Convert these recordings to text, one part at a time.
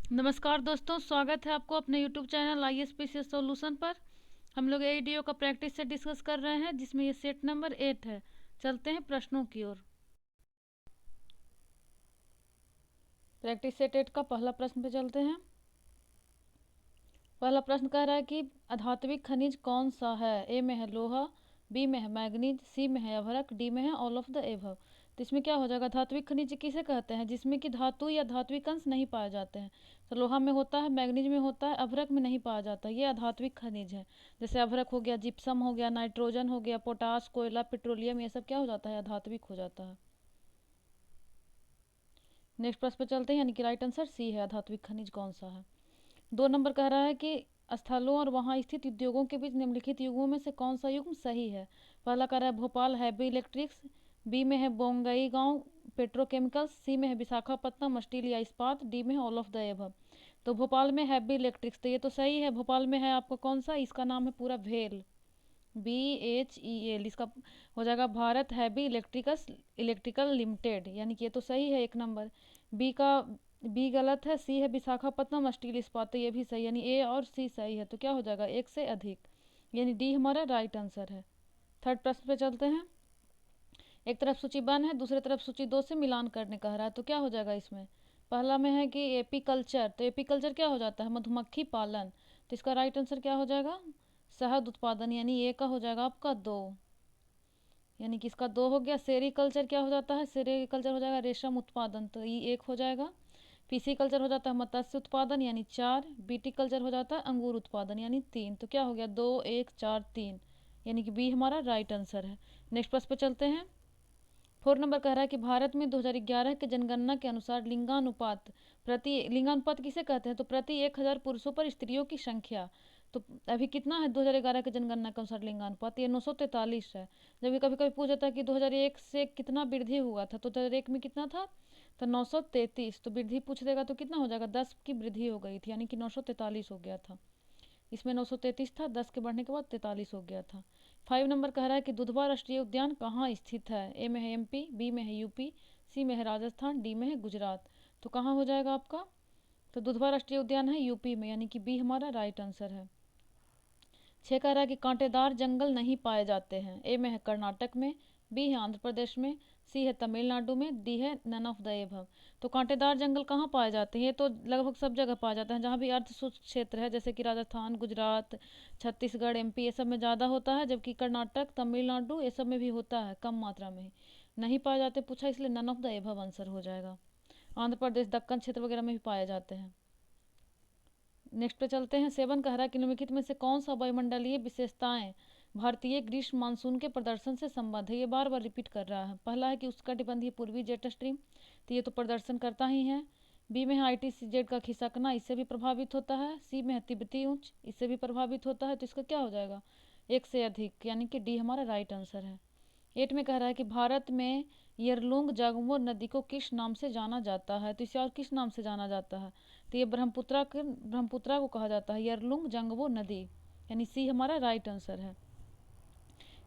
नमस्कार दोस्तों, स्वागत है आपको अपने YouTube चैनल ISPCS सॉल्यूशन पर। हम लोग ADO का प्रैक्टिस से डिस्कस कर रहे हैं, जिसमें ये सेट नंबर 8 है। चलते हैं प्रश्नों की ओर। प्रैक्टिस सेट 8 का पहला प्रश्न पे चलते हैं। पहला प्रश्न कह रहा है कि अधात्विक खनिज कौन सा है। ए में है लोहा, बी में है मैग्नीज, सी में है अभ्रक, डी में है ऑल ऑफ द एबव। तो इसमें क्या हो जाएगा, धात्विक खनिज किसे कहते हैं, जिसमें कि धातु या धात्विक अंश नहीं पाए जाते हैं। तो लोहा में होता है, मैग्नीज में होता है, अभ्रक में नहीं पाया जाता, ये अधात्विक खनिज है। जैसे अभ्रक हो गया, जिप्सम हो गया, नाइट्रोजन हो गया, पोटास, कोयला, पेट्रोलियम, ये सब क्या हो जाता है, अधात्विक हो जाता है। नेक्स्ट प्रश्न पे चलते हैं, यानी कि राइट आंसर सी है, अधात्विक खनिज कौन सा है। 2 नंबर कह रहा है कि स्थलों और वहां स्थित उद्योगों के बीच निम्नलिखित युगों में से कौन सा युग सही है। पहला कह रहा है भोपाल हैवी इलेक्ट्रिक्स, बी में है बोंगई गांव पेट्रोकेमिकल्स, सी में है विशाखापट्टनम स्टील या इस्पात, डी में है ऑल ऑफ द एबव। तो भोपाल में हैवी इलेक्ट्रिक्स, तो ये तो सही है। भोपाल में है आपका कौन सा, इसका नाम है पूरा भेल, BHEL। इसका हो जाएगा Bharat heavy electricals electrical limited, यानी कि ये तो सही है 1 नंबर। बी का बी गलत है, सी है विशाखापट्टनम स्टील इस्पात, तो ये भी सही, यानी ए और सी सही है। तो क्या हो जाएगा, एक से अधिक, यानी डी हमारा राइट आंसर है। थर्ड प्रश्न पे चलते हैं। एक तरफ सूची 1 है, दूसरी तरफ सूची 2 से मिलान करने कह रहा है, तो क्या हो जाएगा इसमें। पहला में है कि एपीकल्चर, तो एपीकल्चर क्या हो जाता है, मधुमक्खी पालन। तो इसका राइट आंसर क्या हो जाएगा, शहद उत्पादन, यानी ए का हो जाएगा आपका 2, यानी कि इसका 2 हो गया। सेरीकल्चर क्या हो जाता है, सेरीकल्चर हो जाएगा रेशम उत्पादन, तो ये 1 हो जाएगा। पीसी कल्चर हो जाता है मत्स्य उत्पादन, यानी 4। बीटी कल्चर हो जाता है अंगूर उत्पादन, यानी 3। तो क्या हो गया, 2 1 4 3, यानी कि बी हमारा राइट आंसर है। नेक्स्ट प्रश्न पे चलते हैं। 4 नंबर कह रहा है कि भारत में 2011 के जनगणना के अनुसार लिंगानुपात किसे कहते हैं, तो प्रति 1,000 पुरुषों पर स्त्रियों की संख्या। तो अभी कितना है 2011 के जनगणना के अनुसार लिंगानुपात, ये 943 है। जब ये कभी कभी पूछ जाता है कि 2001 से कितना वृद्धि हुआ था, तो 2001 में कितना था, तो 933। तो वृद्धि पूछ देगा तो कितना हो जाएगा, 10 की वृद्धि हो गई थी, यानी कि 943 हो गया था। इसमें 933 था, 10 के बढ़ने के बाद 43 हो गया था। 5 नंबर कह रहा है कि दुधवा राष्ट्रीय उद्यान कहाँ स्थित है। ए में है MP, बी में है यूपी, सी में है राजस्थान, डी में है गुजरात। तो कहाँ हो जाएगा आपका, तो दुधवा राष्ट्रीय उद्यान है यूपी में, यानी कि बी हमारा राइट आंसर है। 6 कह रहा है कि कांटेदार जंगल नहीं पाए जाते हैं। ए में है कर्नाटक में, बी है आंध्र प्रदेश में, सी है तमिलनाडु में, डी है नन ऑफ द एबव। तो कांटेदार जंगल कहाँ पाए जाते हैं, ये तो लगभग सब जगह पाए जाते हैं जहाँ भी अर्ध शुष्क क्षेत्र है, जैसे कि राजस्थान, गुजरात, छत्तीसगढ़, MP, ये सब में ज़्यादा होता है, जबकि कर्नाटक, तमिलनाडु, ये सब में भी होता है, कम मात्रा में ही नहीं पाए जाते पूछा, इसलिए none of the above answer हो जाएगा। आंध्र प्रदेश, दक्कन क्षेत्र वगैरह में भी पाए जाते हैं। नेक्स्ट पे चलते हैं। 7 कह रहा है कि निम्नलिखित में से कौन सा वायुमंडलीय विशेषताएं भारतीय ग्रीष्म मानसून के प्रदर्शन से संबद्ध है। ये बार बार रिपीट कर रहा है। पहला है कि उष्णकटिबंधीय पूर्वी जेट स्ट्रीम, तो ये तो प्रदर्शन करता ही है। बी में है ITCZ का खिसकना, इससे भी प्रभावित होता है। सी में है तिब्बती ऊंच, इससे भी प्रभावित होता है। तो इसका क्या हो जाएगा, एक से अधिक, यानी कि डी हमारा राइट आंसर है। 8 में कह रहा है कि भारत में यरलुंग जागमो नदी को किस नाम से जाना जाता है। तो इसे और किस नाम से जाना जाता है, तो ये ब्रह्मपुत्रा को कहा जाता है, यरलुंग जंगबो नदी, यानी सी हमारा राइट आंसर है।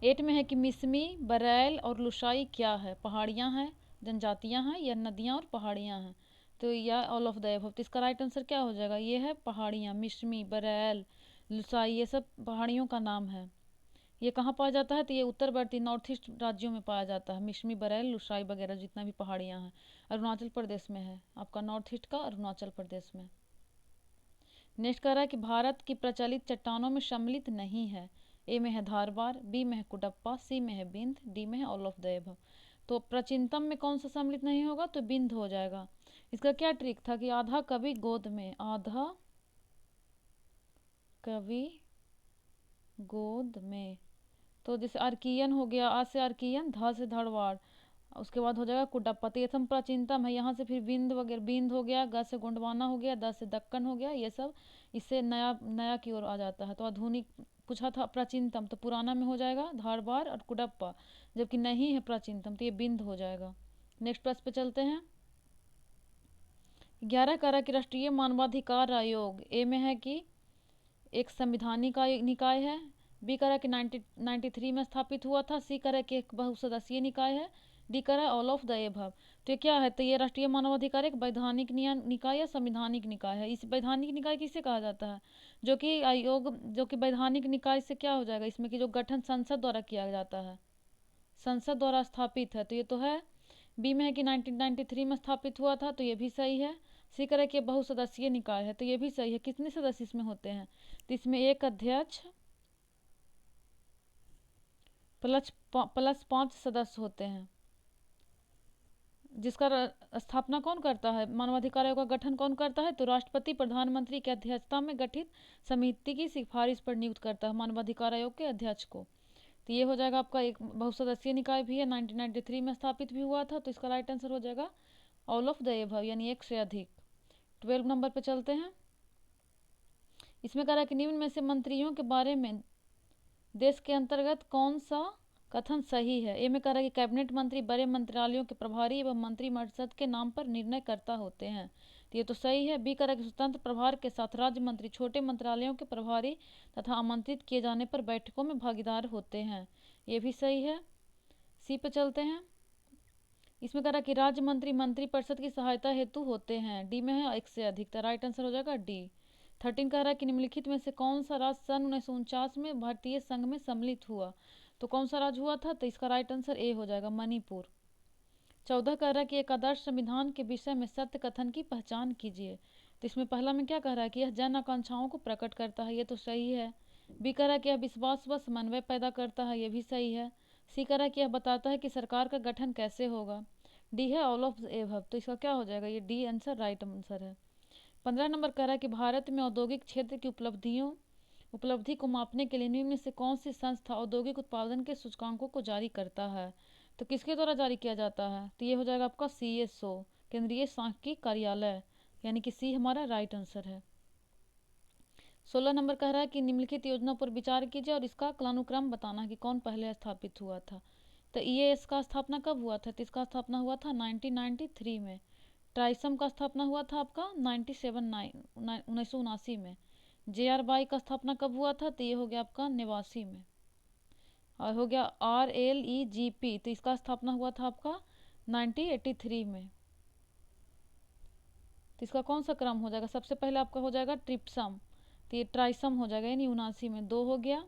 8 में है कि मिसमी, बरैल और लुसाई क्या है, पहाड़ियाँ हैं, जनजातियाँ हैं, या नदियाँ और पहाड़ियाँ हैं। तो या ऑल ऑफ द एबव। तो इसका राइट आंसर क्या हो जाएगा, ये है पहाड़ियाँ, मिसमी, बरैल, लुसाई, ये सब पहाड़ियों का नाम है। ये कहाँ पाया जाता है, तो ये उत्तरवर्ती नॉर्थ ईस्ट राज्यों में पाया जाता है, मिशमी, बरैल, लुसाई वगैरह जितना भी पहाड़ियाँ हैं। अरुणाचल प्रदेश में है आपका, नॉर्थ ईस्ट का अरुणाचल प्रदेश में। नेक्स्ट कह रहा है कि भारत की प्रचलित चट्टानों में सम्मिलित नहीं है। ए में है धारवार, बी में है कुडप्पा, सी में है बिंद, डी में है ऑल ऑफ द एबव। तो प्राचीनतम में कौन सा सम्मिलित नहीं होगा, तो बिंद हो जाएगा। इसका क्या ट्रिक था कि आधा कवि गोद में, आधा कवि गोद में, तो जैसे अर्कियन हो गया, आ से अर्कियन, धा से धड़वाड़, उसके बाद हो जाएगा कुडप्पा, तो ये सब प्राचीनतम है। यहाँ से फिर बिंद वगैरह, बिंद हो गया, ग से गोंडवाना हो गया, द से दक्कन हो गया, ये सब इससे नया नया की ओर आ जाता है। तो आधुनिक पूछा था प्राचीनतम, तो पुराना में हो जाएगा धारवाड़ और कुडप्पा, जबकि नहीं है प्राचीनतम, तो ये बिंद हो जाएगा। नेक्स्ट प्रश्न पे चलते हैं। 11 कह कि राष्ट्रीय मानवाधिकार आयोग, ए में है कि एक संविधानिक निकाय है, बी कह रहा कि 1993 में स्थापित हुआ था, सी कह रहा कि एक बहुसदस्यीय निकाय है, डी कह रहा है ऑल ऑफ द एबव। तो ये क्या है, तो ये राष्ट्रीय मानवाधिकार एक वैधानिक निकाय या संवैधानिक निकाय है। इस वैधानिक निकाय किसे कहा जाता है, जो कि आयोग, जो कि वैधानिक निकाय से क्या हो जाएगा इसमें कि जो गठन संसद द्वारा किया जाता है, संसद द्वारा स्थापित है। तो ये तो है। बी में है कि 1993 में स्थापित हुआ था, तो ये भी सही है। सी कह रहा है कि बहुसदस्यीय निकाय है, तो ये भी सही है। कितने सदस्य इसमें होते हैं, तो इसमें एक अध्यक्ष प्लस 5 सदस्य होते हैं। जिसका स्थापना कौन करता है, मानवाधिकार आयोग का गठन कौन करता है, तो राष्ट्रपति प्रधानमंत्री की अध्यक्षता में गठित समिति की सिफारिश पर नियुक्त करता है मानवाधिकार आयोग के अध्यक्ष को। तो ये हो जाएगा आपका एक बहुसदस्यीय निकाय भी है, 1993 में स्थापित भी हुआ था। तो इसका राइट आंसर हो जाएगा ऑल ऑफ द एबव, यानी एक से अधिक। 12 नंबर पे चलते हैं। इसमें कह रहा है कि निम्न में से मंत्रियों के बारे में देश के अंतर्गत कौन सा कथन सही है। ए में कह रहा है कि कैबिनेट मंत्री बड़े मंत्रालयों के प्रभारी एवं मंत्रिमंडल के नाम पर निर्णयकर्ता होते हैं, तो ये तो सही है। बी कह रहा है कि स्वतंत्र प्रभार के साथ राज्य मंत्री छोटे मंत्रालयों के प्रभारी तथा आमंत्रित किए जाने पर बैठकों में भागीदार होते हैं, ये भी सही है। सी पे चलते हैं। इसमें कह रहा है कि राज्य मंत्री मंत्रिपरिषद की सहायता हेतु होते हैं, डी में है एक से अधिक, तो राइट आंसर हो जाएगा डी। 13 कह रहा है कि निम्नलिखित में से कौन सा राज्य सन 1949 में भारतीय संघ में सम्मिलित हुआ, तो कौन सा राज्य हुआ था, तो इसका राइट आंसर ए हो जाएगा, मणिपुर। 14 कह रहा है कि एक आदर्श संविधान के विषय में सत्य कथन की पहचान कीजिए, तो इसमें पहला में क्या कह रहा है कि यह जन आकांक्षाओं को प्रकट करता है, ये तो सही है। बी कह रहा है कि यह विश्वास व समन्वय पैदा करता है, ये भी सही है। सी कह रहा है कि यह बताता है कि सरकार का गठन कैसे होगा, डी है ऑल ऑफ एबव, तो इसका क्या हो जाएगा, ये डी आंसर राइट आंसर है। 15 नंबर कह रहा है कि भारत में औद्योगिक क्षेत्र की उपलब्धि को मापने के लिए निम्न में से कौन सी संस्था औद्योगिक उत्पादन के सूचकांकों को जारी करता है, तो किसके द्वारा जारी किया जाता है, तो ये हो जाएगा आपका CSO, केंद्रीय सांख्यिकी कार्यालय, यानी कि सी हमारा राइट आंसर है। 16 नंबर कह रहा है कि निम्नलिखित योजना पर विचार कीजिए और इसका कालानुक्रम बताना है कि कौन पहले स्थापित हुआ था। तो EAS का स्थापना कब हुआ था, तो इसका स्थापना हुआ था 1993 में। ट्राइसम का स्थापना हुआ था आपका 1979 में। JRY का स्थापना कब हुआ था, तो ये हो गया आपका 89 में। और हो गया RLEGP, तो इसका स्थापना हुआ था आपका 1983 में। तो इसका कौन सा क्रम हो जाएगा, सबसे पहले आपका हो जाएगा ट्रिप्सम, तो ये ट्राइसम हो जाएगा, यानी 79 में 2 हो गया।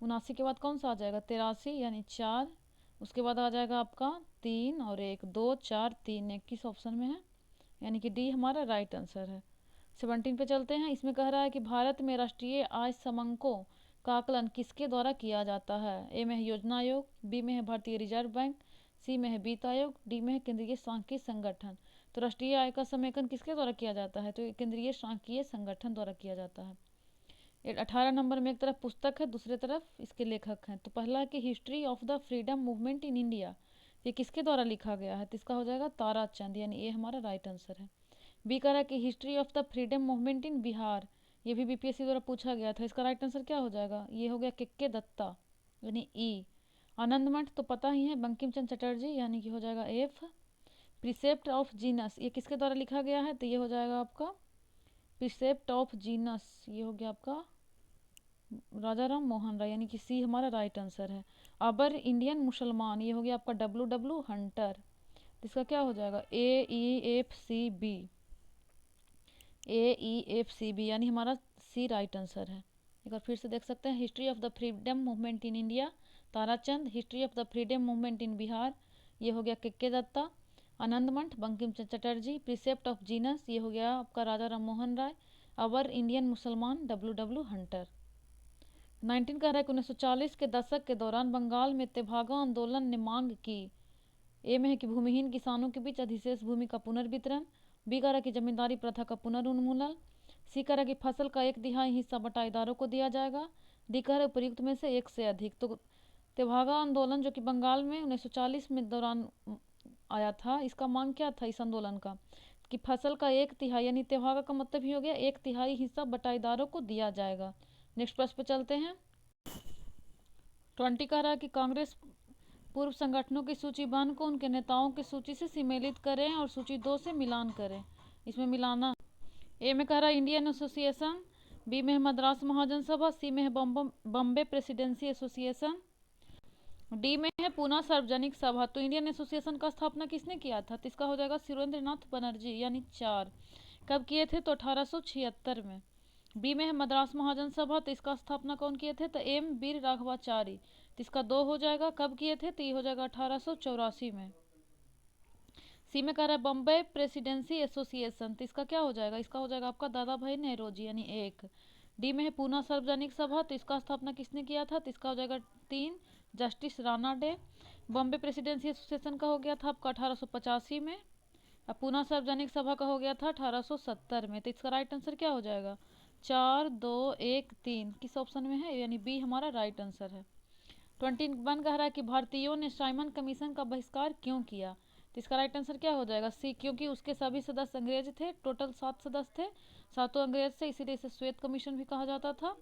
79 के बाद कौन सा आ जाएगा 83, यानी 4। उसके बाद आ जाएगा आपका 3 और 1, 2 4 3, 21 ऑप्शन में है, यानी कि डी हमारा राइट आंसर है। 17 पे चलते हैं। इसमें कह रहा है कि भारत में राष्ट्रीय आय समंकों का आकलन किसके द्वारा किया जाता है। ए में है योजना आयोग, बी में है भारतीय रिजर्व बैंक, सी में है वित्त आयोग, डी में है केंद्रीय सांख्यिकी संगठन। तो राष्ट्रीय आय का समेकन किसके द्वारा किया जाता है, तो केंद्रीय सांख्यिकीय संगठन द्वारा किया जाता है। 18 नंबर में एक तरफ पुस्तक है, दूसरे तरफ इसके लेखक हैं। तो पहला है कि history of the freedom movement in India, ये किसके द्वारा लिखा गया है, तो इसका हो जाएगा ताराचंद, यानी ये हमारा राइट आंसर है। बी कह रहा है कि history of the freedom movement in Bihar, ये भी BPSC द्वारा पूछा गया था, इसका राइट आंसर क्या हो जाएगा, ये हो गया के दत्ता, यानी ई। आनंद मठ तो पता ही है, बंकिम चंद्र चटर्जी, यानी कि हो जाएगा एफ। प्रिसेप्ट ऑफ जीनस, ये किसके द्वारा लिखा गया है, तो ये हो जाएगा आपका प्रिसेप्ट ऑफ जीनस, ये हो गया आपका राजा राम मोहन राय, यानी कि सी हमारा राइट आंसर है। अबर इंडियन मुसलमान, ये हो गया आपका WW हंटर, तो इसका क्या हो जाएगा AEFCB, यानी हमारा सी राइट आंसर है। एक बार फिर से देख सकते हैं। History of the freedom movement in India Tarachand, history of the freedom movement in Bihar, ये हो गया के दत्ता। आनंद मठ Bankim Chandra Chatterjee, precept of genus, ये हो गया आपका राजा राम मोहन राय। अवर इंडियन मुसलमान WW हंटर। 19 कह रहा है कि 1940 के दशक के दौरान बंगाल में तेभागा आंदोलन ने मांग की। ए में है कि भूमिहीन किसानों के बीच अधिशेष भूमि का पुनर्वितरण, बी कह रहा है कि जमींदारी प्रथा का पुनर्उन्मूलन, सी कह रहा है कि फसल का 1/3 हिस्सा बटाईदारों को दिया जाएगा, डी कह रहा है उपयुक्त में से एक से अधिक। तो तेभागा आंदोलन जो कि बंगाल में 1940 में दौरान आया था, इसका मांग क्या था इस आंदोलन का, कि फसल का 1/3, यानी तेभागा का मतलब ही हो गया 1/3 हिस्सा बटाईदारों को दिया जाएगा। नेक्स्ट प्रश्न पे चलते हैं। 20 कह रहा है कि कांग्रेस पूर्व संगठनों की सूची 1 को उनके नेताओं की सूची से सम्मिलित करें और सूची 2 से मिलान करें। इसमें मिलाना, ए में कह रहा है इंडियन एसोसिएशन, बी में है मद्रास महाजन सभा, सी में है बॉम्बे प्रेसिडेंसी एसोसिएशन, डी में है पूना सार्वजनिक सभा, तो इंडियन एसोसिएशन का स्थापना किसने किया था? तो इसका हो जाएगा सुरेंद्रनाथ बनर्जी, यानी 4। कब किए थे? तो 1876 में। बी में है मद्रास महाजन सभा, तो इसका स्थापना कौन किए थे? तो एम वीर राघवाचारी, तो इसका 2 हो जाएगा। कब किए थे? तो ये हो जाएगा 1884 में। सी में कह रहा है बम्बई प्रेसिडेंसी एसोसिएशन, तो इसका क्या हो जाएगा? इसका हो जाएगा आपका दादा भाई नेहरूजी, यानी 1। डी में है पूना सार्वजनिक सभा, तो इसका स्थापना किसने किया था? तो इसका हो जाएगा 3, justice Rana day. Bombay presidency association का हो गया था आपका 1885 में। अब पूना सार्वजनिक सभा का हो गया था 1870 में। तो इसका राइट आंसर क्या हो जाएगा? 4, 2, 1, 3 किस ऑप्शन में है? यानी बी हमारा राइट आंसर है। 21 कह रहा है कि भारतीयों ने साइमन कमीशन का बहिष्कार क्यों किया? तो इसका राइट आंसर क्या हो जाएगा? सी, क्योंकि उसके सभी सदस्य अंग्रेज थे। टोटल 7 सदस्य थे, 7 अंग्रेज थे, इसीलिए इसे श्वेत कमीशन भी कहा जाता था।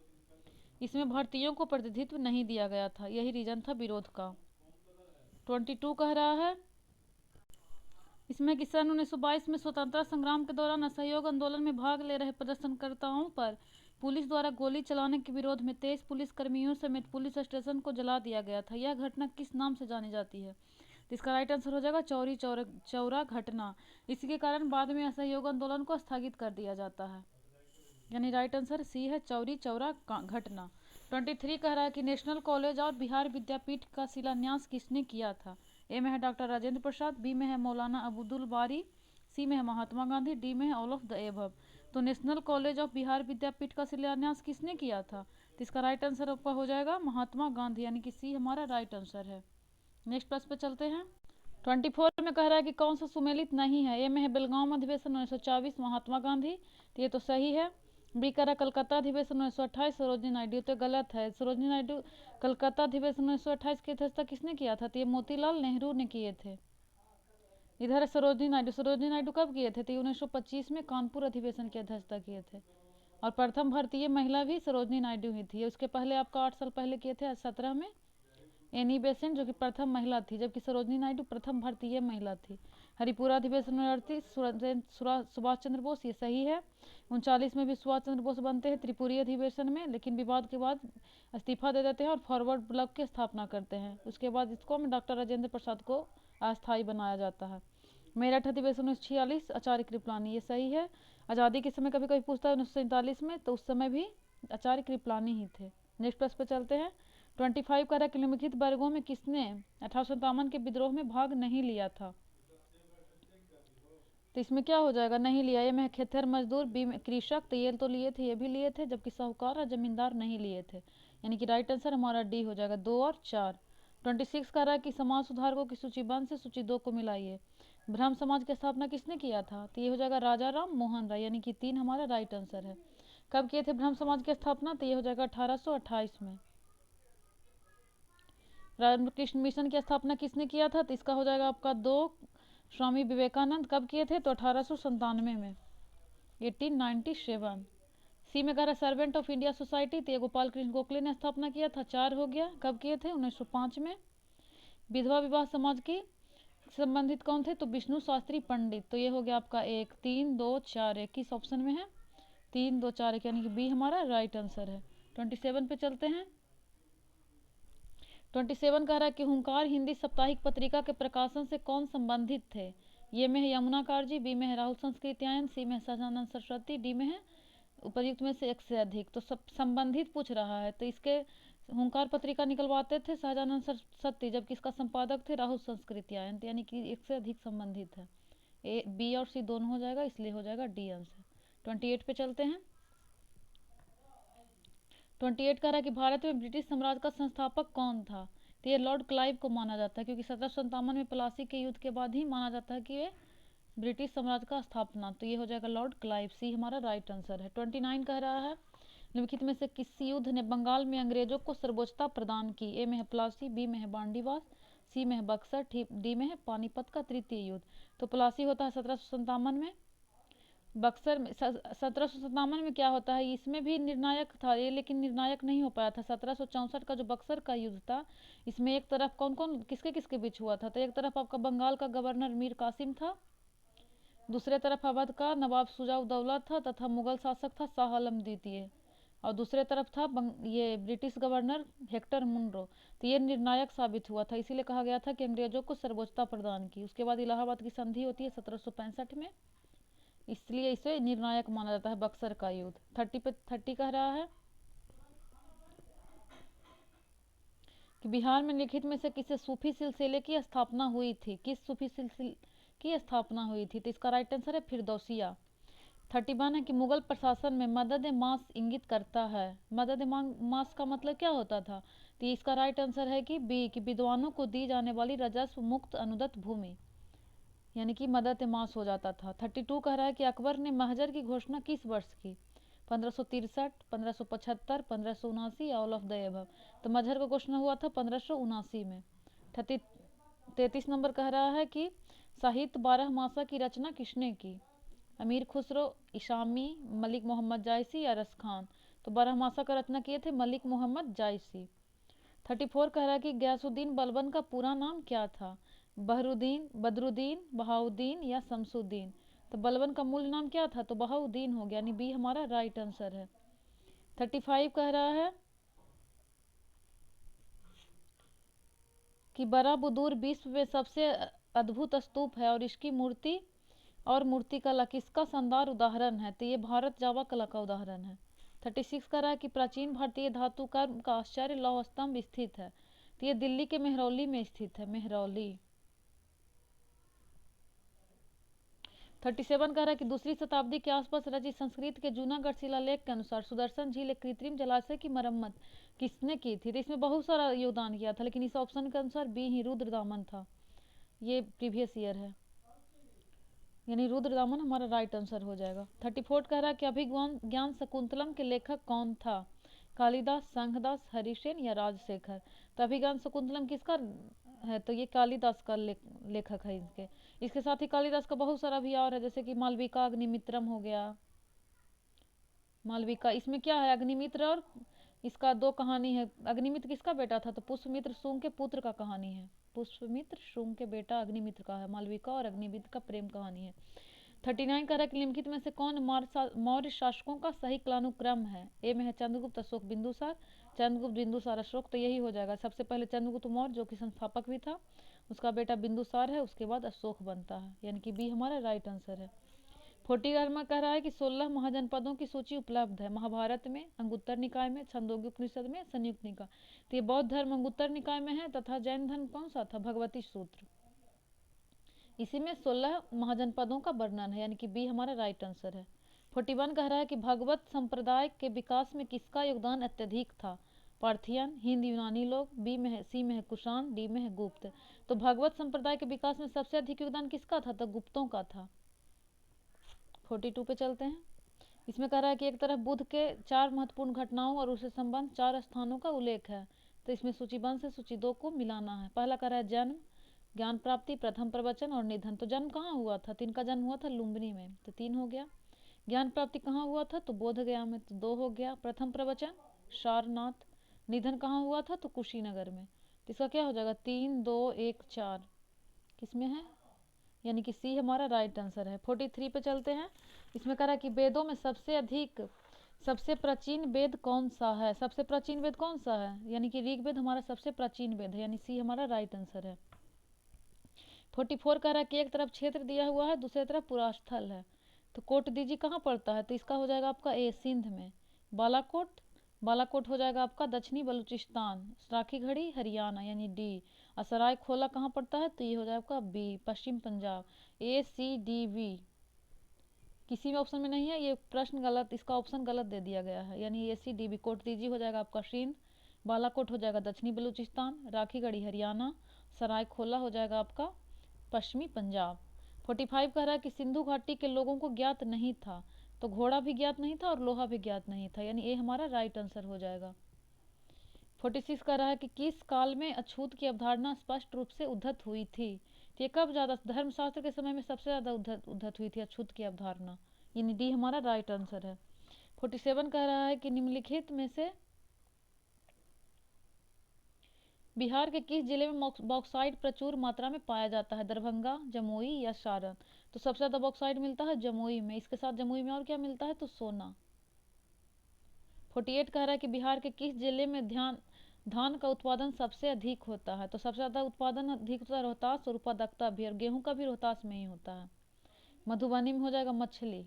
इसमें भारतीयों को प्रतिनिधित्व नहीं दिया गया था, यही रीजन था विरोध का। 22 कह रहा है इसमें कि सन 1922 में स्वतंत्रता संग्राम के दौरान असहयोग आंदोलन में भाग ले रहे प्रदर्शनकर्ताओं पर पुलिस द्वारा गोली चलाने के विरोध में 23 पुलिस कर्मियों समेत पुलिस स्टेशन को जला दिया गया था। यह घटना किस नाम से जानी जाती है? तो इसका राइट आंसर हो जाएगा चौरी चौरा घटना। इसी के कारण बाद में असहयोग आंदोलन को स्थगित कर दिया जाता है, यानी राइट आंसर सी है, चौरी चौरा घटना। 23 कह रहा है कि नेशनल कॉलेज और बिहार विद्यापीठ का शिलान्यास किसने किया था? ए में है डॉक्टर राजेंद्र प्रसाद, बी में है मौलाना अब्दुल बारी, सी में है महात्मा गांधी, डी में है ऑल ऑफ द एबव। तो नेशनल कॉलेज ऑफ बिहार विद्यापीठ का शिलान्यास किसने किया था? तो इसका राइट आंसर आपका हो जाएगा महात्मा गांधी, यानी कि सी हमारा राइट आंसर है। नेक्स्ट प्रश्न पे चलते हैं। 24 में कह रहा है कि कौन सा सुमेलित नहीं है? ए में है बेलगांव अधिवेशन 1924 महात्मा गांधी, तो ये तो सही है। बी कह रहा कलकत्ता अधिवेशन 1928 सरोजिनी नायडू, तो गलत है। सरोजिनी नायडू कलकत्ता अधिवेशन 1928 की अध्यक्षता किसने किया था? तो ये मोतीलाल नेहरू ने किए थे। इधर है सरोजिनी नायडू, सरोजिनी नायडू कब किए थे? तो 1925 में कानपुर अधिवेशन की अध्यक्षता किए थे। और प्रथम भारतीय महिला भी सरोजिनी नायडू ही थी। उसके पहले आपका 8 साल पहले किए थे 17 में एनी बेसेंट, जो कि प्रथम महिला थी, जबकि सरोजिनी नायडू प्रथम भारतीय महिला थी। हरिपुरा अधिवेशन में 38 सुभाष चंद्र बोस, ये सही है। 39 में भी सुभाष चंद्र बोस बनते हैं त्रिपुरी अधिवेशन में, लेकिन विवाद के बाद इस्तीफा दे देते हैं और फॉरवर्ड ब्लॉक की स्थापना करते हैं। उसके बाद इसको डॉक्टर राजेंद्र प्रसाद को अस्थायी बनाया जाता है। मेरठ अधिवेशन 1946 आचार्य कृपलानी, ये सही है। आज़ादी के समय कभी कभी पूछता है 1947 में, तो उस समय भी आचार्य कृपलानी ही थे। नेक्स्ट प्रश्न पे चलते हैं। 25 कह रहा है कि निम्नलिखित वर्गों में किसने 1857 के विद्रोह में भाग नहीं लिया था? तो इसमें क्या हो जाएगा? नहीं लिया। ए में खेतर मजदूर, बी में कृषक, तो ये तो लिए थे, ये भी लिए थे, जबकि साहूकार और जमींदार नहीं लिए थे, यानी कि राइट आंसर हमारा डी हो जाएगा, 2 और 4। 26 कह रहा है कि समाज सुधारकों की सूची 1 से सूची 2 को मिलाइए। ब्रह्म समाज की स्थापना किसने किया था? तो ये हो जाएगा राजा राम मोहन राय, यानी कि 3 हमारा राइट आंसर है। कब किए थे ब्रह्म समाज की स्थापना? तो ये हो जाएगा 1828 में। रामकृष्ण मिशन की स्थापना किसने किया था? तो इसका हो जाएगा आपका 2, स्वामी विवेकानंद। कब किए थे? तो 1897 में, 1897। सी में कह रहा है सर्वेंट ऑफ इंडिया सोसाइटी, तो ये गोपाल कृष्ण गोखले ने स्थापना किया था, 4 हो गया। कब किए थे? 1905 में। विधवा विवाह समाज की संबंधित कौन थे? तो विष्णु शास्त्री पंडित, तो ये हो गया आपका 1, 3, 2, 4, 1 किस ऑप्शन में है? 3, 2, 4, 1, यानी कि बी हमारा राइट आंसर है। 27 पे चलते हैं। 27 कह रहा है कि हुंकार हिंदी साप्ताहिक पत्रिका के प्रकाशन से कौन संबंधित थे? ये में है यमुनाकार जी, बी में है राहुल संस्कृत्यायन, सी में सहजानंद सरस्वती, डी में है उपयुक्त में से एक से अधिक। तो सब संबंधित पूछ रहा है, तो इसके हुंकार पत्रिका निकलवाते थे सहजानंद सरस्वती, जबकि इसका संपादक थे राहुल संस्कृत्यायन, यानी कि एक से अधिक संबंधित है। ए, बी और सी दोनों हो जाएगा, इसलिए हो जाएगा डी आंसर। 28 पे चलते हैं। 28 कह रहा है कि भारत में ब्रिटिश साम्राज्य का संस्थापक कौन था? तो ये लॉर्ड क्लाइव को माना जाता है, क्योंकि 1757 में प्लासी के युद्ध के बाद ही माना जाता है कि ये ब्रिटिश साम्राज्य का स्थापना, तो ये हो जाएगा लॉर्ड क्लाइव, सी हमारा राइट आंसर है। 29 कह रहा है निम्नलिखित में से किस युद्ध ने बंगाल में अंग्रेजों को सर्वोच्चता प्रदान की? ए में है प्लासी, बी में है बांडीवास, सी में है बक्सर, डी में है पानीपत का तृतीय युद्ध। तो प्लासी होता है 1757 में। बक्सर में 1757 में क्या होता है, इसमें भी निर्णायक था ये, लेकिन निर्णायक नहीं हो पाया था। 1764 का जो बक्सर का युद्ध था, इसमें एक तरफ कौन कौन किसके किसके बीच हुआ था? तो एक तरफ आपका बंगाल का गवर्नर मीर कासिम था, दूसरे तरफ अवध का नवाब शुजा उद दौला था, तथा मुगल शासक था शाह आलम द्वितीय। और दूसरे तरफ था ये ब्रिटिश गवर्नर हेक्टर मुनरो। तो ये निर्णायक साबित हुआ था, इसीलिए कहा गया था कि अंग्रेजों को सर्वोच्चता प्रदान की। उसके बाद इलाहाबाद की संधि होती है 1765 में, इसलिए इसे निर्णायक माना जाता है बक्सर का युद्ध। 30 कह रहा है कि बिहार में लिखित में से किसी सूफी सिलसिले की स्थापना हुई थी, किस सूफी सिलसिले की स्थापना हुई थी? तो इसका राइट आंसर है फिरदौसिया। 31 है कि मुगल प्रशासन में मदद मास इंगित करता है। मदद मास का मतलब क्या होता था? तो इसका राइट आंसर है कि बी, कि विद्वानों को दी जाने वाली राजस्व मुक्त अनुदत्त भूमि, यानी कि मदद मास हो जाता था। 32 कह रहा है कि अकबर ने महजर की घोषणा किस वर्ष की? 1563, 1575, 1579 या ऑल ऑफ द एबव? तो महजर का घोषणा हुआ था 1579 में। 33 नंबर कह रहा है कि साहित्य 12 मासा की रचना किसने की? अमीर खुसरो, इशामी, मलिक मोहम्मद जायसी या रस खान? तो 12 मासा का रचना किए थे मलिक मोहम्मद जायसी। 34 कह रहा है कि गयासुद्दीन बलबन का पूरा नाम क्या था? बहरुद्दीन, बदरुद्दीन, बहाउद्दीन या शमसुद्दीन? तो बलबन का मूल नाम क्या था? तो बहाउद्दीन हो गया, यानी बी हमारा राइट आंसर है। 35 कह रहा है कि बराबुदूर विश्व में सबसे अद्भुत स्तूप है और इसकी मूर्तिकला किसका शानदार उदाहरण है? तो ये भारत जावा कला का उदाहरण है। 36 कह रहा है कि प्राचीन भारतीय धातुकर्म का आश्चर्य लौह स्तंभ स्थित है। तो ये दिल्ली के मेहरौली में स्थित है, मेहरौली। 37 कह रहा है कि दूसरी शताब्दी के आसपास रचित संस्कृत के जूनागढ़ शिलालेख के अनुसार सुदर्शन झील एक कृत्रिम जलाशय की मरम्मत किसने की थी? तो इसमें बहुत सारा योगदान किया था, लेकिन इस ऑप्शन के अनुसार बी ही रुद्रदामन था। ये प्रीवियस ईयर है, यानी रुद्रदामन हमारा राइट आंसर हो जाएगा। 34 कह रहा है कि अभिज्ञान शकुंतलम के लेखक कौन था? कालिदास, संघदास, हरिसेन या राजशेखर? तो अभिज्ञान शकुंतलम किसका है? तो ये कालिदास का लेखक है इसके साथ ही कालिदास का बहुत सारा भी और है, जैसे कि मालविका अग्निमित्रम हो गया। मालविका, इसमें क्या है? अग्निमित्र और इसका दो कहानी है। अग्निमित्र किसका बेटा था? तो पुष्पमित्र शुंग के पुत्र का कहानी है। पुष्पमित्र शुंग के बेटा अग्निमित्र का है। मालविका और अग्निमित्र का प्रेम कहानी है। 39 कह रहा है कि निम्नलिखित में से कौन मौर्य शासकों का सही कालानुक्रम है? ए में है चंद्रगुप्त, अशोक, बिंदुसार, चंद्रगुप्त, बिंदुसार, अशोक। तो यही हो जाएगा। सबसे पहले चंद्रगुप्त मौर्य जो कि संस्थापक भी था, उसका बेटा बिंदुसार है, उसके बाद अशोक बनता है, यानी कि बी हमारा राइट आंसर है। 40 में कह रहा है कि 16 महाजनपदों की सूची उपलब्ध है महाभारत में, अंगुत्तर निकाय में, छंदोग्य उपनिषद में, संयुक्त निकाय। तो ये बौद्ध धर्म अंगुत्तर निकाय में है तथा जैन धर्म कौन सा था? भगवती सूत्र। इसी में 16 महाजनपदों का वर्णन है, यानी कि बी हमारा राइट आंसर है। 41 कह रहा है कि भगवत संप्रदाय के विकास में किसका योगदान अत्यधिक था? पार्थियन, हिंद यूनानी लोग, बी में है, सी में है कुषाण, डी में है गुप्त। तो भगवत संप्रदाय के विकास में सबसे अधिक योगदान किसका था? तो गुप्तों का था। 42 पे चलते हैं। इसमें कह रहा है कि एक तरफ बुद्ध के 4 महत्वपूर्ण घटनाओं और उससे संबंध 4 स्थानों का उल्लेख है, तो इसमें सूची 1 से सूची 2 को मिलाना है। पहला कह रहा है जन्म, ज्ञान प्राप्ति, प्रथम प्रवचन और निधन। तो जन्म कहाँ हुआ था? तो इनका जन्म हुआ था लुम्बिनी में, तो 3 हो गया। ज्ञान प्राप्ति कहाँ हुआ था? तो बोध गया में, तो 2 हो गया। प्रथम प्रवचन सारनाथ। निधन कहाँ हुआ था? तो कुशीनगर में। तो इसका क्या हो जाएगा? 3, 2, 1, 4 किसमें है? यानी कि सी हमारा राइट आंसर है। 43 पे चलते हैं। इसमें कह रहा है कि वेदों में सबसे प्राचीन वेद कौन सा है? सबसे प्राचीन वेद कौन सा है? यानी कि ऋग्वेद हमारा सबसे प्राचीन वेद है, यानी सी हमारा राइट आंसर है। 44 कह रहा है कि एक तरफ क्षेत्र दिया हुआ है, दूसरी तरफ पुरास्थल है, तो कोट दीजिए कहाँ पड़ता है? तो इसका हो जाएगा आपका ए, सिंध में। बालाकोट हो जाएगा आपका दक्षिणी बलूचिस्तान। राखी घड़ी हरियाणा, यानी डी। और सराय खोला कहाँ पड़ता है? तो ये हो जाएगा आपका बी, पश्चिम पंजाब। ए, सी, डी, वी किसी में ऑप्शन में नहीं है, ये प्रश्न गलत, इसका ऑप्शन गलत दे दिया गया है, यानी ए, सी, डी, बी। कोट दीजिए हो जाएगा आपका सिंध, बालाकोट हो जाएगा दक्षिणी बलूचिस्तान, राखीगढ़ी हरियाणा, सराय खोला हो जाएगा आपका पश्चिमी पंजाब। 45 कह रहा है कि सिंधु घाटी के लोगों को ज्ञात नहीं था, तो घोड़ा भी ज्ञात नहीं था और लोहा भी ज्ञात नहीं था, यानी ए हमारा राइट आंसर हो जाएगा। 46 कह रहा है कि किस काल में अछूत की अवधारणा स्पष्ट रूप से उद्धत हुई थी? तो ये कब ज़्यादा? धर्मशास्त्र के समय में सबसे ज़्यादा उद्धत हुई थी अछूत की अवधारणा, यानी डी हमारा राइट आंसर है। 47 कह रहा है कि निम्नलिखित में से बिहार के किस जिले में बॉक्साइट प्रचुर मात्रा में पाया जाता है? दरभंगा, जमुई या सारण? तो सबसे ज़्यादा बॉक्साइट मिलता है जमुई में, इसके साथ जमुई में और क्या मिलता है? तो सोना। 48 कह रहा है कि बिहार के किस जिले में धान का उत्पादन सबसे अधिक होता है? तो सबसे ज़्यादा उत्पादन अधिक होता है रोहतास, और उत्पादकता भी, और गेहूं का भी रोहतास में ही होता है। मधुबनी में हो जाएगा मछली।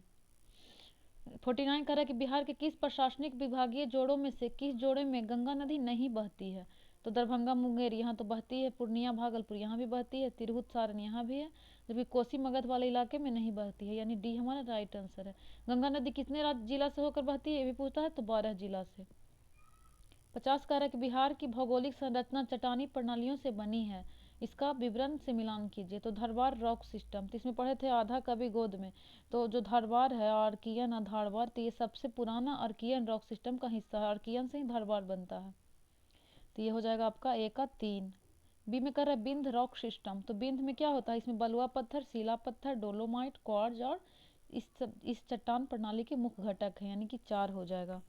49 कह रहा है कि बिहार के किस प्रशासनिक विभागीय जोड़ों में से किस जोड़े में गंगा नदी नहीं बहती है? तो दरभंगा मुंगेर यहाँ तो बहती है, पूर्णिया भागलपुर यहाँ भी बहती है, तिरहुत सारण यहाँ भी है, जबकि कोसी मगध वाले इलाके में नहीं बहती है, यानी डी हमारा राइट आंसर है। गंगा नदी कितने जिला से होकर बहती है ये भी पूछता है, तो 12 जिला से। 50 कह रहा है कि बिहार की भौगोलिक संरचना चट्टानी प्रणालियों से बनी है, इसका विवरण से मिलान कीजिए। तो धारवाड़ रॉक सिस्टम, तो इसमें पढ़े थे आधा कवि गोद में, तो जो धारवाड़ है आर्कियन और धारवाड़, तो ये सबसे पुराना आर्कियन रॉक सिस्टम का हिस्सा है, आर्कियन से ही धारवाड़ बनता है। तो ये हो जाएगा आपका ए का 3। बी में कर रहा है बिंद रॉक सिस्टम, तो बिंद में क्या होता है? इसमें बलुआ पत्थर, शिला पत्थर, डोलोमाइट, क्वार्ट्ज और इस चट्टान प्रणाली के मुख्य घटक है, यानी कि 4 हो जाएगा।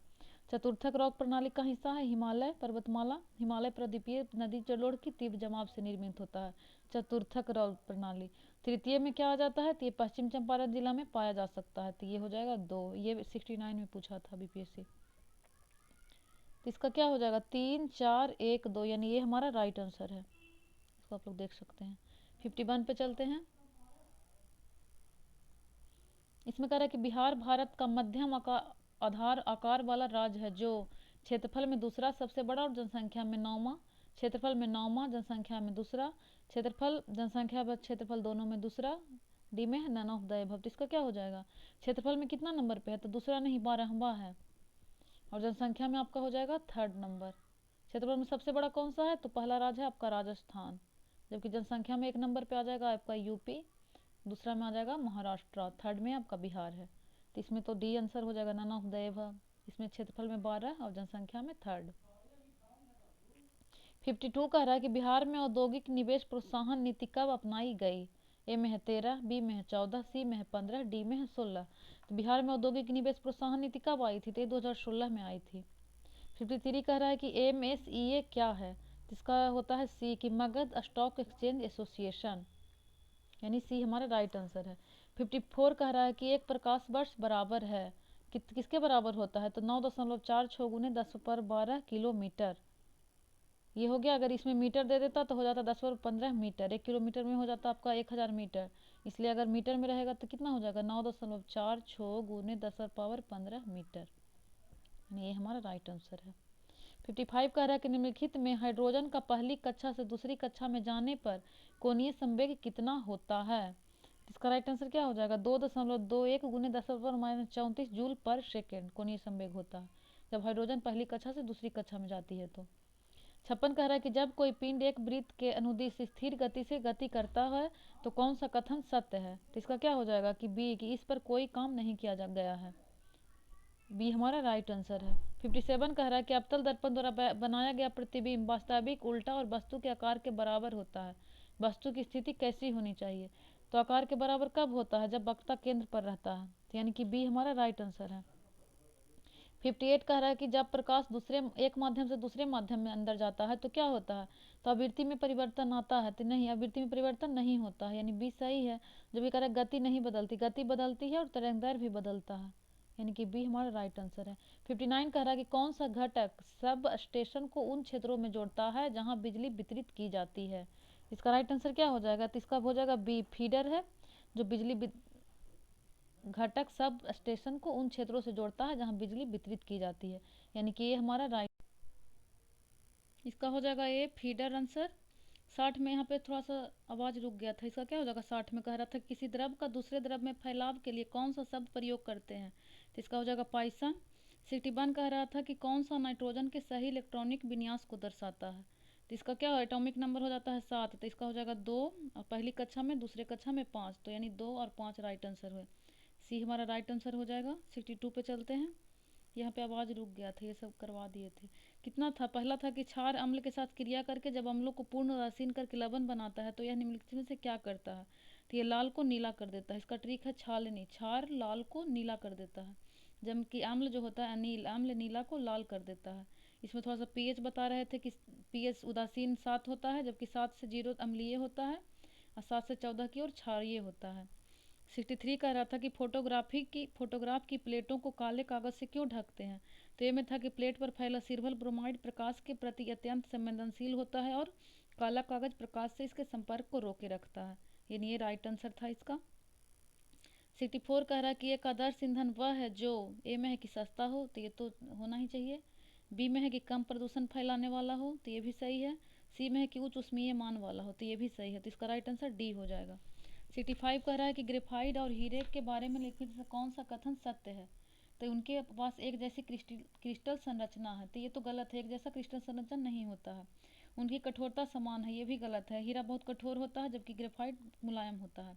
चतुर्थक रॉक प्रणाली का हिस्सा है हिमालय पर्वतमाला, हिमालय प्रदीपीय नदी जलोढ़ की तीव्र जमाव से निर्मित होता है, चतुर्थक रॉक प्रणाली। तृतीय में क्या आ जाता है? तो ये पश्चिम चंपारण जिला में पाया जा सकता है, तो ये हो जाएगा 2। ये 69 में पूछा था बीपीएससी। तो इसका क्या हो जाएगा? 3 4 1 2, यानी ये हमारा राइट आंसर है। इसको आप लोग देख सकते हैं। 51 पे चलते हैं। इसमें कह रहा है कि बिहार भारत का मध्यम आधार आकार वाला राज्य है जो क्षेत्रफल में दूसरा सबसे बड़ा और जनसंख्या में 9वां, क्षेत्रफल में 9वां, जनसंख्या में दूसरा, क्षेत्रफल जनसंख्या व क्षेत्रफल दोनों में दूसरा, डी में है नन ऑफ द एबव। तो इसका क्या हो जाएगा? क्षेत्रफल में कितना नंबर पे है? तो दूसरा नहीं 12वां है, और जनसंख्या में आपका हो जाएगा 3rd नंबर। क्षेत्रफल में सबसे बड़ा कौन सा है? तो पहला राज्य है आपका राजस्थान, जबकि जनसंख्या में 1 नंबर पे आ जाएगा आपका यूपी, दूसरा में आ जाएगा महाराष्ट्र, 3rd में आपका बिहार है। तो इसमें तो डी आंसर हो जाएगा नन ऑफ द एबव। इसमें क्षेत्रफल में 12 और जनसंख्या में 3rd। 52 कह रहा है कि बिहार में औद्योगिक निवेश प्रोत्साहन नीति कब अपनाई गई? ए में है 13, बी में है 14, सी में है 15, डी में है 16। तो बिहार में औद्योगिक निवेश प्रोत्साहन नीति कब आई थी? तो 2016 में आई थी। 53 कह रहा है कि MSEA क्या है? तो इसका होता है सी कि मगध स्टॉक एक्सचेंज एसोसिएशन, यानी सी हमारा राइट आंसर है। 54 कह रहा है कि एक प्रकाश वर्ष बराबर है किसके बराबर होता है? तो 9.46 गुने 10^12 किलोमीटर। ये हो गया। अगर इसमें मीटर दे देता तो हो जाता 10^15 मीटर, 1 किलोमीटर में हो जाता आपका 1000 मीटर, इसलिए अगर मीटर में रहेगा तो कितना हो जाएगा? 9.46 गुने 10^15 मीटर, ये हमारा राइट आंसर है। 55 कह रहा है कि निम्नलिखित में हाइड्रोजन का पहली कक्षा से दूसरी कक्षा में जाने पर कोणीय संवेग कितना होता है? इसका राइट आंसर क्या हो जाएगा? 2.21 गुने 10^-34 जूल पर सेकेंड कोणीय संवेग होता है जब हाइड्रोजन पहली कक्षा से दूसरी कक्षा में जाती है। तो 56 कह रहा है कि जब कोई पिंड एक वृत्त के अनुदिश स्थिर गति से गति करता है तो कौन सा कथन सत्य है? तो इसका क्या हो जाएगा कि बी कि इस पर कोई काम नहीं किया गया है, बी हमारा राइट आंसर है। 57 कह रहा है कि अवतल दर्पण द्वारा बनाया गया प्रतिबिंब वास्तविक उल्टा और वस्तु के आकार के बराबर होता है, वस्तु की स्थिति कैसी होनी चाहिए? तो आकार के बराबर कब होता है? जब वक्ता केंद्र पर रहता है, तो यानी कि बी हमारा राइट आंसर है। 58 कह रहा है कि जब प्रकाश एक माध्यम से दूसरे माध्यम में अंदर जाता है तो क्या होता है? तो आवृत्ति में परिवर्तन आता है, तो नहीं, आवृत्ति में परिवर्तन नहीं होता है, यानी बी सही है। जब ये कह रहा है गति नहीं बदलती, गति बदलती है और तरंगदैर्घ्य भी बदलता है, यानी कि बी हमारा राइट आंसर है। 59 कह रहा है कि कौन सा घटक सब स्टेशन को उन क्षेत्रों में जोड़ता है जहां बिजली वितरित की जाती है? इसका राइट आंसर क्या हो जाएगा? तो इसका हो जाएगा बी फीडर है, जो बिजली घटक सब स्टेशन को उन क्षेत्रों से जोड़ता है जहां बिजली वितरित की जाती है, यानी कि ये हमारा राइट। इसका हो जाएगा ये फीडर आंसर। 60 में यहाँ पे थोड़ा सा आवाज रुक गया था, इसका क्या हो जाएगा? 60 में कह रहा था किसी द्रव का दूसरे द्रव में फैलाव के लिए कौन सा शब्द प्रयोग करते हैं? तो इसका हो जाएगा पाइसन। 61 कह रहा था कि कौन सा नाइट्रोजन के सही इलेक्ट्रॉनिक विन्यास को दर्शाता है? तो इसका क्या है? एटॉमिक नंबर हो जाता है 7, तो इसका हो जाएगा 2, और पहली कक्षा में दूसरे कक्षा में 5, तो यानी 2 और 5 राइट आंसर हुए, सी हमारा राइट आंसर हो जाएगा। 62 पे चलते हैं। यहाँ पे आवाज़ रुक गया था, ये सब करवा दिए थे। कितना था? पहला था कि क्षार अम्ल के साथ क्रिया करके जब अम्लों को पूर्ण उदासीन करके लवण बनाता है तो यह निम्नलिखित में से क्या करता है? तो ये लाल को नीला कर देता है, इसका ट्रिक है छालनी, क्षार लाल को नीला कर देता है, जबकि अम्ल जो होता है अनिल, अम्ल नीला को लाल कर देता है। इसमें थोड़ा सा पीएच बता रहे थे कि पीएच उदासीन 7 होता है, जबकि 7 से 0 अम्लीय होता है, और 7 से 14 की ओर क्षारीय होता है। 63 कह रहा था कि फोटोग्राफ की प्लेटों को काले कागज से क्यों ढकते हैं। तो ये में था कि प्लेट पर फैला सिल्वर ब्रोमाइड प्रकाश के प्रति अत्यंत संवेदनशील होता है और काला कागज प्रकाश से इसके संपर्क को रोके रखता है। यानी ये राइट आंसर था इसका। 64 कह रहा है कि एक आदर्श ईंधन वह है जो ए में है कि सस्ता हो, तो ये तो होना ही चाहिए। बी में है कि कम प्रदूषण फैलाने वाला हो, तो ये भी सही है। सी में है कि उच्च ऊष्मीय मान वाला हो, तो ये भी सही है। तो इसका राइट आंसर डी हो जाएगा। 65 कह रहा है कि ग्रेफाइट और हीरे के बारे में लिखित कौन सा कथन सत्य है। तो उनके पास एक जैसी क्रिस्टल संरचना है, तो ये तो गलत है। एक जैसा क्रिस्टल संरचना नहीं होता है। उनकी कठोरता समान है, ये भी गलत है। हीरा बहुत कठोर होता है जबकि ग्रेफाइट मुलायम होता है।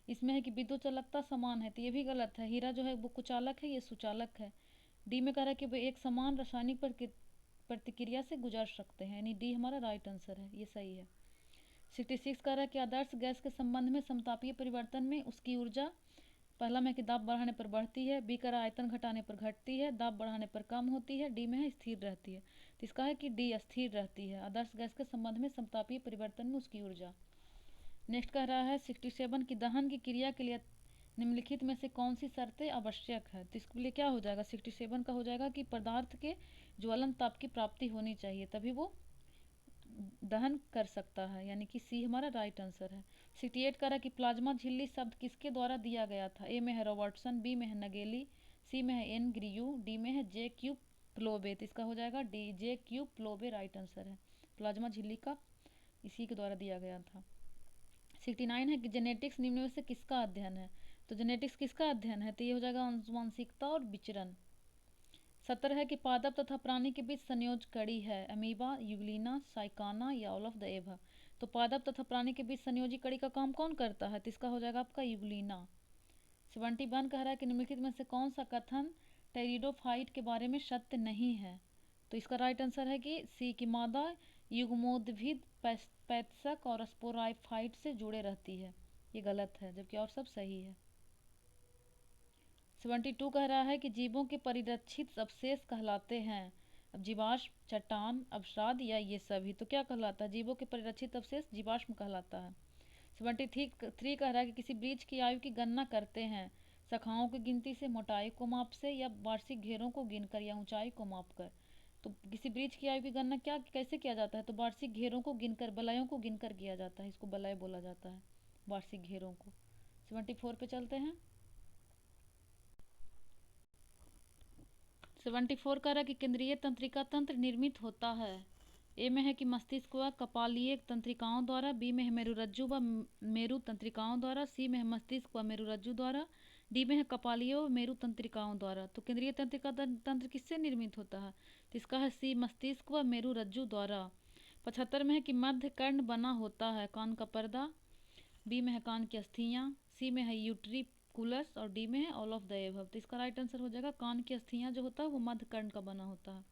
इसमें है कि विद्युत चालकता समान है, तो ये भी गलत है। हीरा जो है वो कुचालक है, ये सुचालक है। डी में कह रहा है कि वे एक समान रासायनिक प्रतिक्रिया से गुजर सकते हैं, यानी डी हमारा राइट आंसर है, ये सही है। 66 कह रहा है कि आदर्श गैस के संबंध में समतापीय परिवर्तन में उसकी ऊर्जा, पहला में कि दाब बढ़ाने पर बढ़ती है, बी कह आयतन घटाने पर घटती है, दाब बढ़ाने पर कम होती है, डी में है स्थिर रहती है। तो इसका है कि डी स्थिर रहती है, आदर्श गैस के संबंध में समतापीय परिवर्तन में उसकी ऊर्जा। नेक्स्ट कह रहा है 67 की दहन की क्रिया के लिए निम्नलिखित में से कौन सी शर्तें आवश्यक है। तो इसके लिए क्या हो जाएगा, 67 का हो जाएगा कि पदार्थ के ज्वलन ताप की प्राप्ति होनी चाहिए, तभी वो दहन कर सकता है, यानी कि सी हमारा राइट आंसर है। 68 कह रहा है कि प्लाज्मा झिल्ली शब्द किसके द्वारा दिया गया था। ए में है रॉबर्टसन, बी में है नगेली, सी में है एन ग्रियू, डी में है जे क्यू प्लोबे। तो इसका हो जाएगा डी, जे क्यू प्लोबे राइट आंसर है। प्लाज्मा झिल्ली का इसी के द्वारा दिया गया था। 69 है कि जेनेटिक्स निम्न में से किसका अध्ययन है। तो जेनेटिक्स किसका अध्ययन है, तो ये हो जाएगा आनुवंशिकता और विचरण। 70 है कि पादप तथा प्राणी के बीच संयोज कड़ी है, अमीबा, यूग्लिना, साइकाना या ऑल ऑफ द एबव। तो पादप तथा प्राणी के बीच संयोजी कड़ी का काम कौन करता है, तो इसका हो जाएगा आपका यूग्लिना। 71 कह रहा है कि निम्नलिखित में से कौन सा कथन टेरिडोफाइट के बारे में सत्य नहीं है। तो इसका राइट आंसर है कि सी की मादा युग्मोद्भिद पैतसक और स्पोराइफाइट से जुड़े रहती है, ये गलत है, जबकि और सब सही है। 72 कह रहा है कि जीवों के परिरक्षित अवशेष कहलाते हैं। अब जीवाश्म, चट्टान, अवसाद या ये सभी, तो क्या कहलाता है, जीवों के परिरक्षित अवशेष जीवाश्म कहलाता है। 73 कह रहा है कि किसी वृक्ष की आयु की गणना करते हैं शाखाओं की गिनती से, मोटाई को माप से, या वार्षिक घेरों को गिनकर या ऊंचाई को मापकर। तो किसी वृक्ष की आयु की गणना क्या कैसे किया जाता है, तो वार्षिक घेरों को गिनकर, बलयों को गिनकर किया जाता है, इसको बलय बोला जाता है, वार्षिक घेरों को। 74 पे चलते हैं। 74 कह रहा है कि केंद्रीय तंत्रिका तंत्र निर्मित होता है। ए में है कि मस्तिष्क व कपालीय तंत्रिकाओं द्वारा, बी में है मेरुरज्जु व मेरु तंत्रिकाओं द्वारा, सी में है मस्तिष्क व मेरुरज्जु द्वारा, डी में है कपालीय व मेरु तंत्रिकाओं द्वारा। तो केंद्रीय तंत्रिका तंत्र किससे निर्मित होता है, तो इसका है सी मस्तिष्क व मेरुरज्जु द्वारा। 75 में है कि मध्य कर्ण बना होता है कान का पर्दा, बी में है कान की अस्थियां, सी में है यूट्रिकुलस और डी में है ऑल ऑफ द एबव। तो इसका राइट आंसर हो जाएगा कान की अस्थियां जो होता है वो मध्य कर्ण का बना होता है।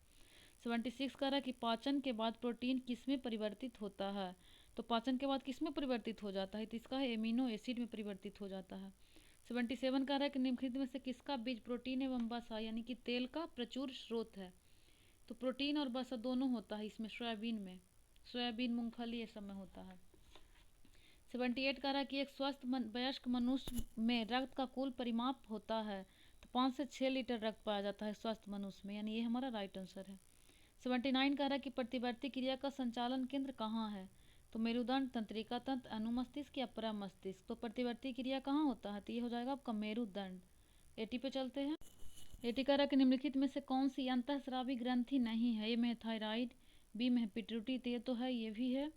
76 कह रहा है कि पाचन के बाद प्रोटीन किसमें परिवर्तित होता है। तो पाचन के बाद किसमें परिवर्तित हो जाता है, तो इसका है एमिनो एसिड में परिवर्तित हो जाता है। 77 कह रहा है कि निम्नलिखित में से किसका बीज प्रोटीन एवं वसा यानी कि तेल का प्रचुर स्रोत है। तो प्रोटीन और वसा दोनों होता है इसमें, सोयाबीन में, सोयाबीन, मूंगफली ये सब में होता है। 78 कह रहा है कि एक स्वस्थ वयस्क मनुष्य में रक्त का कुल परिमाप होता है, तो 5 से 6 लीटर रक्त पाया जाता है स्वस्थ मनुष्य में, यानी ये हमारा राइट आंसर है। 79 कह रहा है कि प्रतिवर्ती क्रिया का संचालन केंद्र कहाँ है। तो मेरुदंड, तंत्रिका तंत्र, अनुमस्तिष्क या परामस्तिष्क। तो प्रतिवर्ती क्रिया कहाँ होता है, तो ये हो जाएगा आपका मेरुदंड। 80 पे चलते हैं। 80 कह रहा है कि निम्नलिखित में से कौन सी अंतःस्रावी ग्रंथि नहीं है। ए में है थायराइड, बी में है पिट्यूटरी, तो ये तो है, ये भी है।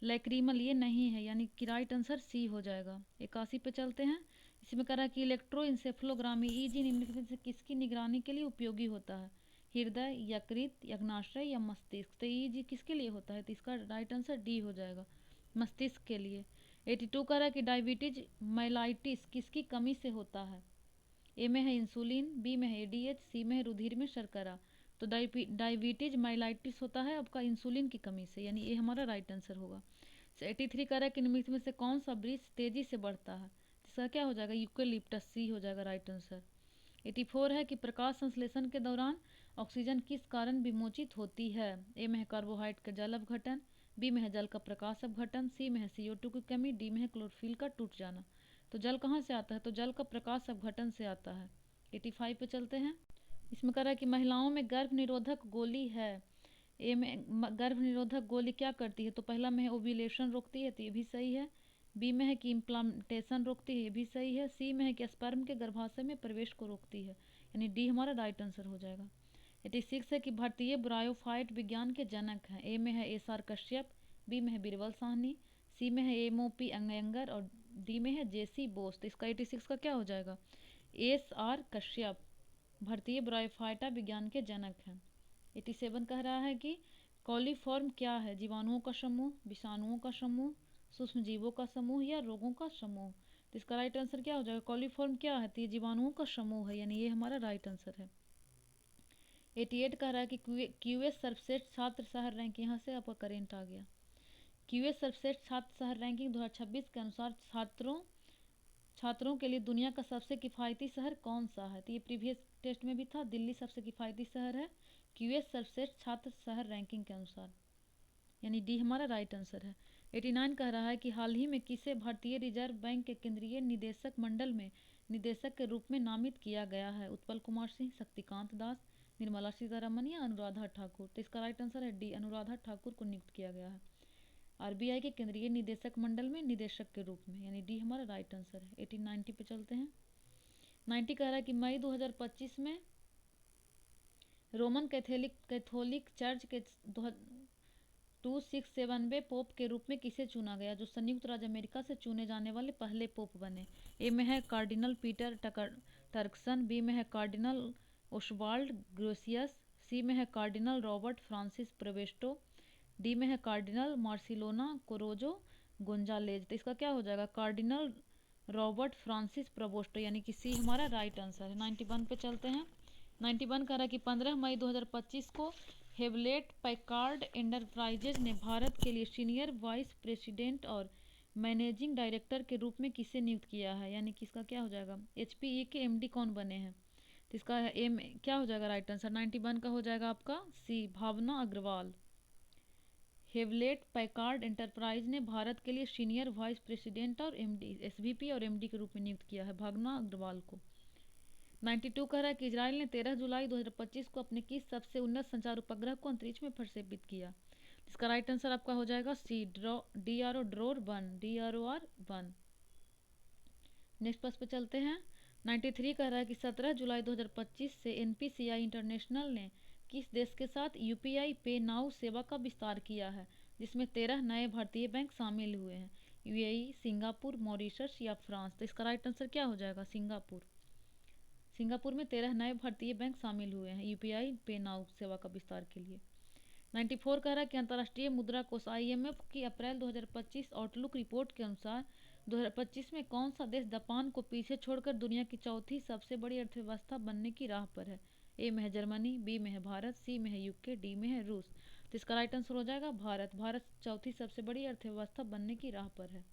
लैक्रीमल ये नहीं है, यानी कि राइट आंसर सी हो जाएगा। 81 पे चलते हैं। इसमें कह रहा है कि इलेक्ट्रोइंसेफलोग्रामी ईजी निम्नलिखित में से किसकी निगरानी के लिए उपयोगी होता है। हृदय, यकृत, अग्नाशय या मस्तिष्क। तो ईजी किसके लिए होता है, तो इसका राइट आंसर डी हो जाएगा, मस्तिष्क के लिए। 82 कह रहा है कि डायबिटीज मेलाइटिस किसकी कमी से होता है। ए में है इंसुलिन, बी में है एडीएच, सी में है रुधिर में शर्करा। तो डायबिटीज माइलाइटिस होता है आपका इंसुलिन की कमी से, यानी ये हमारा राइट आंसर होगा। 83 कह रहा है कि निम्नलिखित में से कौन सा वृक्ष तेजी से बढ़ता है, इसका क्या हो जाएगा, यूकेलिप्टस, सी हो जाएगा राइट आंसर। 84 है कि प्रकाश संश्लेषण के दौरान ऑक्सीजन किस कारण विमोचित होती है। ए में है कार्बोहाइड्रेट का जल अपघटन, बी में है जल का प्रकाश अपघटन, सी में है CO2 की कमी, डी में है क्लोरोफिल का टूट जाना। तो जल कहाँ से आता है? तो जल का प्रकाश अपघटन से आता है। 85 पे चलते हैं। इसमें कह रहा है कि महिलाओं में गर्भ निरोधक गोली है। ए में गर्भ निरोधक गोली क्या करती है? तो पहला में है ओव्यूलेशन रोकती है, तो ये भी सही है। बी में है कि इम्प्लांटेशन रोकती है, ये भी सही है। सी में है कि स्पर्म के गर्भाशय में प्रवेश को रोकती है, यानी डी हमारा राइट आंसर हो जाएगा। 86 है कि भारतीय ब्रायोफाइट विज्ञान के जनक हैं। ए में है एस आर कश्यप, बी में है बीरबल साहनी, सी में है एम ओ पी अयंगर और डी में है जेसी बोस। तो इसका 86 का क्या हो जाएगा? एस आर कश्यप भारतीय ब्रायोफाइटा विज्ञान के जनक हैं। 87 कह रहा है कि कॉलीफॉर्म क्या है? जीवाणुओं का समूह, विषाणुओं का समूह, सूक्ष्म जीवों का समूह या रोगों का समूह। तो इसका राइट आंसर क्या हो जाएगा? कॉलीफॉर्म क्या है? तो ये जीवाणुओं का समूह है, यानी ये हमारा राइट आंसर है। 88 कह रहा है कि क्यूएस सर्वश्रेष्ठ छात्र शहर रैंक, यहाँ से आपका करेंट आ गया। क्यूएस सर्वश्रेष्ठ छात्र शहर रैंकिंग 2026 के अनुसार छात्रों के लिए दुनिया का सबसे किफ़ायती शहर कौन सा है? तो ये प्रीवियस टेस्ट में भी था, दिल्ली सबसे किफ़ायती शहर है क्यूएस सर्वश्रेष्ठ छात्र शहर रैंकिंग के अनुसार, यानी डी हमारा राइट आंसर है। 89 कह रहा है कि हाल ही में किसे भारतीय रिजर्व बैंक के केंद्रीय निदेशक मंडल में निदेशक के रूप में नामित किया गया है? उत्पल कुमार सिंह, शक्तिकांत दास, निर्मला सीतारमन या अनुराधा ठाकुर। तो इसका राइट आंसर है डी, अनुराधा ठाकुर को नियुक्त किया गया है आरबीआई के केंद्रीय निदेशक मंडल में निदेशक के रूप में, यानी डी हमारा राइट आंसर है। 1890 पे चलते हैं। 90 कह रहा है कि मई 2025 में रोमन कैथोलिक चर्च के 267वें पोप के रूप में किसे चुना गया, जो संयुक्त राज्य अमेरिका से चुने जाने वाले पहले पोप बने? ए में है कार्डिनल पीटर टर्कसन, बी में है कार्डिनल ओस्वाल्ड ग्रोसियस, सी में है कार्डिनल रॉबर्ट फ्रांसिस प्रेवेस्टो, डी में है कार्डिनल मार्सिलोना कोरोजो गोंजालेज। तो इसका क्या हो जाएगा? कार्डिनल रॉबर्ट फ्रांसिस प्रोवोस्टो, यानी कि सी हमारा राइट आंसर है। 91 पे चलते हैं। 91 कह रहा है कि 15 मई 2025 को हेवलेट पैकार्ड एंटरप्राइजेज ने भारत के लिए सीनियर वाइस प्रेसिडेंट और मैनेजिंग डायरेक्टर के रूप में किसे नियुक्त किया है, यानी कि इसका क्या हो जाएगा? एचपीई के एमडी कौन बने हैं? तो इसका एम क्या हो जाएगा राइट आंसर? 91 का हो जाएगा आपका सी, भावना अग्रवाल। हेवलेट पैकार्ड एंटरप्राइज ने भारत के लिए सीनियर वाइस प्रेसिडेंट और एमडी, एसवीपी और एमडी के रूप में नियुक्त किया है भावना अग्रवाल को। 92 कह रहा है कि इजराइल ने 13 जुलाई 2025 को अपने किस सबसे उन्नत संचार उपग्रह को अंतरिक्ष में प्रक्षेपित किया? इसका राइट आंसर आपका हो जाएगा सी, DRO ड्रोर 1, DROR-1। नेक्स्ट पास पे चलते हैं। 93 कह रहा है कि 17 जुलाई 2025 से एनपीसीआई इंटरनेशनल ने किस देश के साथ यूपीआई पे नाउ सेवा का विस्तार किया है, जिसमें 13 नए भारतीय बैंक शामिल हुए हैं? यूएई, सिंगापुर, मॉरिशस या फ्रांस। तो इसका राइट आंसर क्या हो जाएगा? सिंगापुर। सिंगापुर में 13 नए भारतीय बैंक शामिल हुए हैं यूपीआई पे नाउ सेवा का विस्तार के लिए। 94 कह रहा है कि अंतर्राष्ट्रीय मुद्रा कोष IMF की अप्रैल 2025 आउटलुक रिपोर्ट के अनुसार 2025 में कौन सा देश जापान को पीछे छोड़कर दुनिया की चौथी सबसे बड़ी अर्थव्यवस्था बनने की राह पर है? ए में है जर्मनी, बी में है भारत, सी में है यूके, डी में है रूस। तो इसका राइट आंसर हो जाएगा भारत। भारत चौथी सबसे बड़ी अर्थव्यवस्था बनने की राह पर है।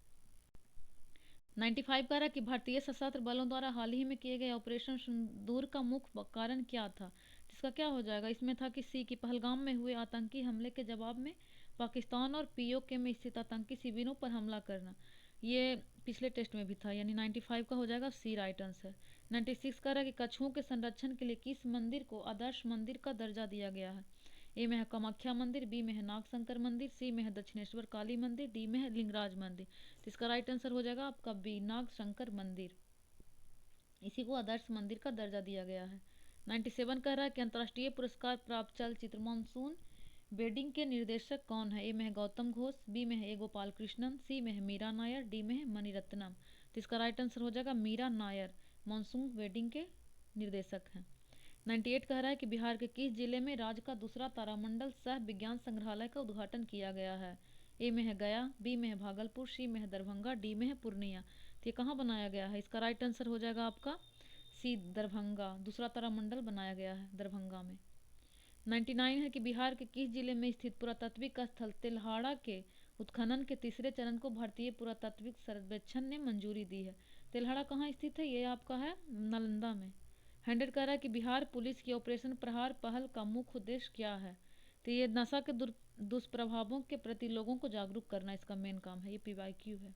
95 कह रहा है कि भारतीय सशस्त्र बलों द्वारा हाल ही में किए गए ऑपरेशन सिंदूर का मुख्य कारण क्या था? जिसका क्या हो जाएगा? इसमें था कि सी, की पहलगाम में हुए आतंकी हमले के जवाब में पाकिस्तान और पीओके में स्थित आतंकी शिविरों पर हमला करना। ये पिछले टेस्ट में भी था, यानी 95 का हो जाएगा सी राइट आंसर। 96 कह रहा है कि कछुओं के संरक्षण के लिए किस मंदिर को आदर्श मंदिर का दर्जा दिया गया है? ए में है कामाख्या मंदिर, बी में है नागशंकर मंदिर, सी में है दक्षिणेश्वर काली मंदिर, डी में है लिंगराज मंदिर। तो इसका राइट आंसर हो जाएगा आपका बी, नागशंकर मंदिर। इसी को आदर्श मंदिर का दर्जा दिया गया है। 97 कह रहा है कि अंतर्राष्ट्रीय पुरस्कार प्राप्त चलचित्र मानसून वेडिंग के निर्देशक कौन है? ए में है गौतम घोष, बी में है ए गोपाल कृष्णन, सी में है मीरा नायर, डी में है मणिरत्नम। तो इसका राइट आंसर हो जाएगा मीरा नायर, मानसून वेडिंग के निर्देशक हैं। 98 कह रहा है कि बिहार के किस जिले में राज्य का दूसरा तारामंडल सह विज्ञान संग्रहालय का उद्घाटन किया गया है? ए में है गया, बी में है भागलपुर, सी में है दरभंगा, डी में है पूर्णिया। तो ये कहाँ बनाया गया है? इसका राइट आंसर हो जाएगा आपका सी, दरभंगा। दूसरा तारामंडल बनाया गया है दरभंगा में। 99 है कि बिहार के किस जिले में स्थित पुरातात्विक स्थल तेल्हाड़ा के उत्खनन के तीसरे चरण को भारतीय पुरातात्विक सर्वेक्षण ने मंजूरी दी है? तेल्हाड़ा कहाँ स्थित है? ये आपका है नालंदा में। 100 कह रहा है कि बिहार पुलिस की ऑपरेशन प्रहार पहल का मुख्य उद्देश्य क्या है? तो ये नशा के दुष्प्रभावों के प्रति लोगों को जागरूक करना इसका मेन काम है। ये PYQ है।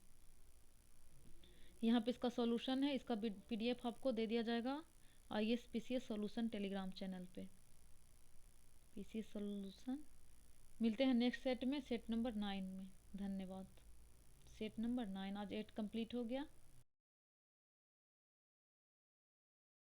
यहाँ पे इसका सॉल्यूशन है, इसका PDF आपको दे दिया जाएगा IAS PCS solution Telegram channel पे। PCS solution. मिलते हैं नेक्स्ट सेट में, सेट नंबर 9 में। धन्यवाद। सेट नंबर 9, आज 8 कंप्लीट हो गया।